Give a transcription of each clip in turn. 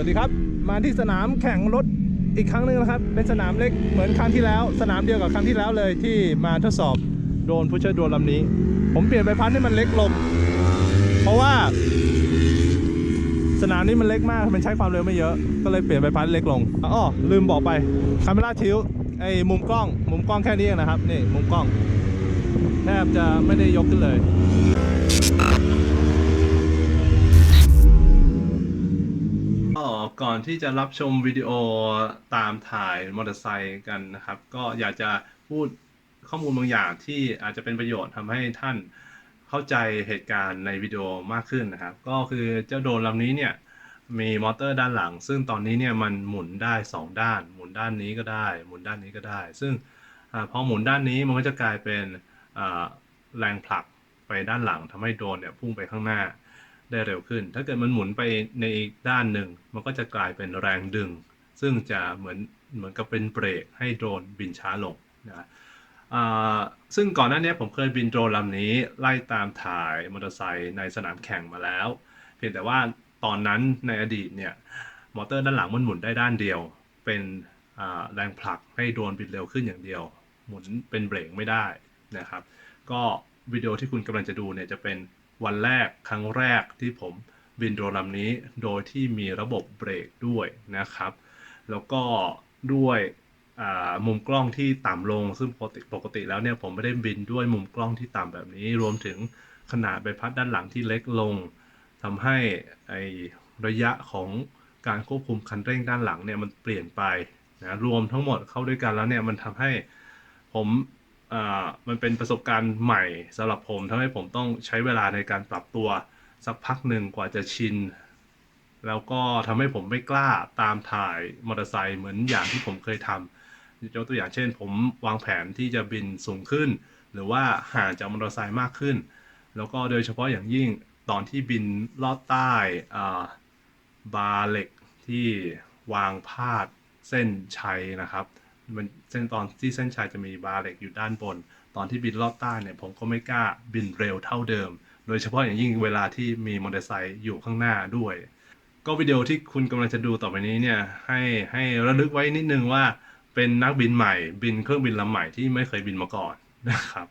ดีครับมาที่สนามแข่งรถอีกครั้งหนึ่งนะครับเป็นสนามเล็กเหมือนครั้งที่แล้วสนามเดียวกับครั้งที่แล้วเลยที่มาทดสอบโดรนผู้ช่วยโดรนลำนี้ผมเปลี่ยนใบพัดให้มันเล็กลงเพราะว่าสนามนี้มันเล็กมากมันใช้ความเร็วไม่เยอะก็เลยเปลี่ยนใบพัดเล็กลงอ้อลืมบอกไปคาเมล่าทิลไอ้มุมกล้องแค่นี้เองนะครับนี่มุมกล้องแทบจะไม่ได้ยกขึ้นเลยก่อนที่จะรับชมวิดีโอตามถ่ายมอเตอร์ไซค์กันนะครับก็อยากจะพูดข้อมูลบางอย่างที่อาจจะเป็นประโยชน์ทำให้ท่านเข้าใจเหตุการณ์ในวิดีโอมากขึ้นนะครับก็คือเจ้าโดรนลำนี้เนี่ยมีมอเตอร์ด้านหลังซึ่งตอนนี้เนี่ยมันหมุนได้2ด้านหมุนด้านนี้ก็ได้หมุนด้านนี้ก็ได้ซึ่งพอหมุนด้านนี้มันก็จะกลายเป็นแรงผลักไปด้านหลังทำให้โดรนเนี่ยพุ่งไปข้างหน้าได้เร็วขึ้นถ้าเกิดมันหมุนไปในอีกด้านหนึ่งมันก็จะกลายเป็นแรงดึงซึ่งจะเหมือนกับเป็นเบรกให้โดรนบินช้าลงนะซึ่งก่อนหน้านี้ผมเคยบินโดรนลำนี้ไล่ตามถ่ายมอเตอร์ไซค์ในสนามแข่งมาแล้วเพียงแต่ว่าตอนนั้นในอดีตเนี่ยมอเตอร์ด้านหลังมันหมุนได้ด้านเดียวเป็นแรงผลักให้โดรนบินเร็วขึ้นอย่างเดียวหมุนเป็นเบรกไม่ได้นะครับก็วิดีโอที่คุณกำลังจะดูเนี่ยจะเป็นวันแรกครั้งแรกที่ผมบินโดรนลำนี้โดยที่มีระบบเบรกด้วยนะครับแล้วก็ด้วยมุมกล้องที่ต่ำลงซึ่งปกติแล้วเนี่ยผมไม่ได้บินด้วยมุมกล้องที่ต่ำแบบนี้รวมถึงขนาดใบพัดด้านหลังที่เล็กลงทำให้ระยะของการควบคุมคันเร่งด้านหลังเนี่ยมันเปลี่ยนไปนะรวมทั้งหมดเข้าด้วยกันแล้วเนี่ยมันทำให้ผมมันเป็นประสบการณ์ใหม่สำหรับผมทำให้ผมต้องใช้เวลาในการปรับตัวสักพักหนึ่งกว่าจะชินแล้วก็ทำให้ผมไม่กล้าตามถ่ายมอเตอร์ไซค์เหมือนอย่างที่ผมเคยทำยกตัวอย่างเช่นผมวางแผนที่จะบินสูงขึ้นหรือว่าห่างจากมอเตอร์ไซค์มากขึ้นแล้วก็โดยเฉพาะอย่างยิ่งตอนที่บินลอดใต้บาร์เหล็กที่วางพาดเส้นชัยนะครับมันตอนที่เส้นชัยจะมีบาร์เหล็กอยู่ด้านบนตอนที่บินลอดใต้เนี่ยผมก็ไม่กล้าบินเร็วเท่าเดิมโดยเฉพาะอย่างยิ่งเวลาที่มีมอเตอร์ไซค์อยู่ข้างหน้าด้วยก็วิดีโอที่คุณกำลังจะดูต่อไปนี้เนี่ยให้ระลึกไว้นิดนึงว่าเป็นนักบินใหม่บินเครื่องบินลำใหม่ที่ไม่เคยบินมาก่อนนะครับ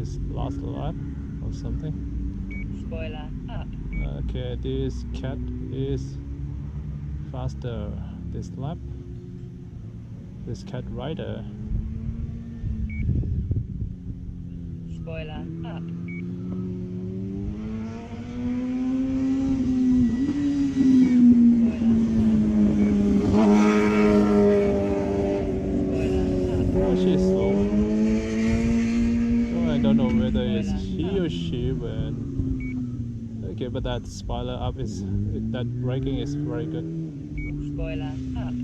is last lap or something. Spoiler up. Okay, this cat is faster this lap. This cat rider. Spoiler up. Oh, she's slow. So I don't know whether it's he or she when. Okay, but that spoiler up is that braking is very good. Spoiler up.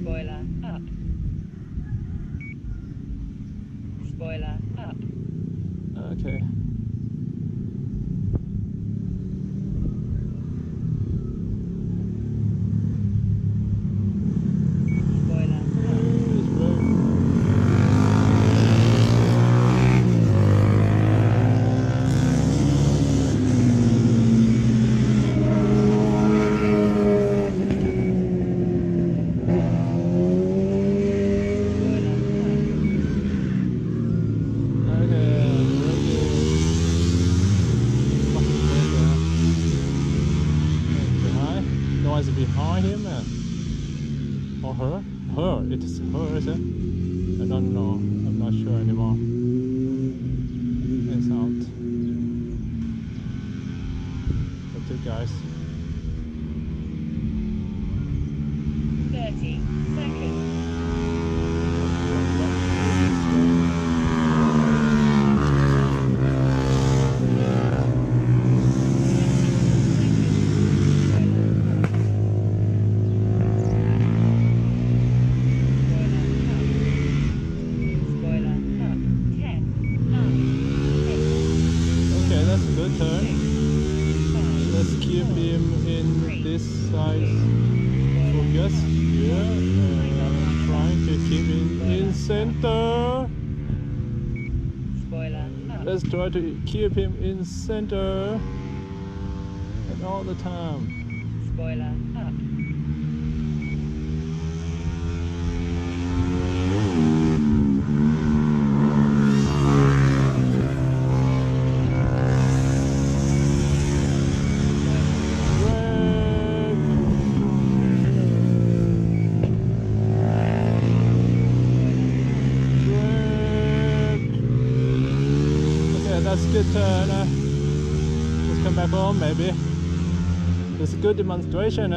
Spoiler up. Spoiler up. Okay. Spoiler up. It's very Spoiler up. behind. No one's behind him, or her. Her. It is her, is it? I don't know. I'm not sure anymore. It's out. The two guys. 30 seconds. Spoiler up. 10, 9, 8, Okay, that's a good turn. 5, Let's keep him in this side focus here. Trying to keep him in center. Spoiler up. Let's try to keep him in center and all the time. Spoiler up. Okay, that's a good turn. Let's come back home, maybe. It's a good demonstration,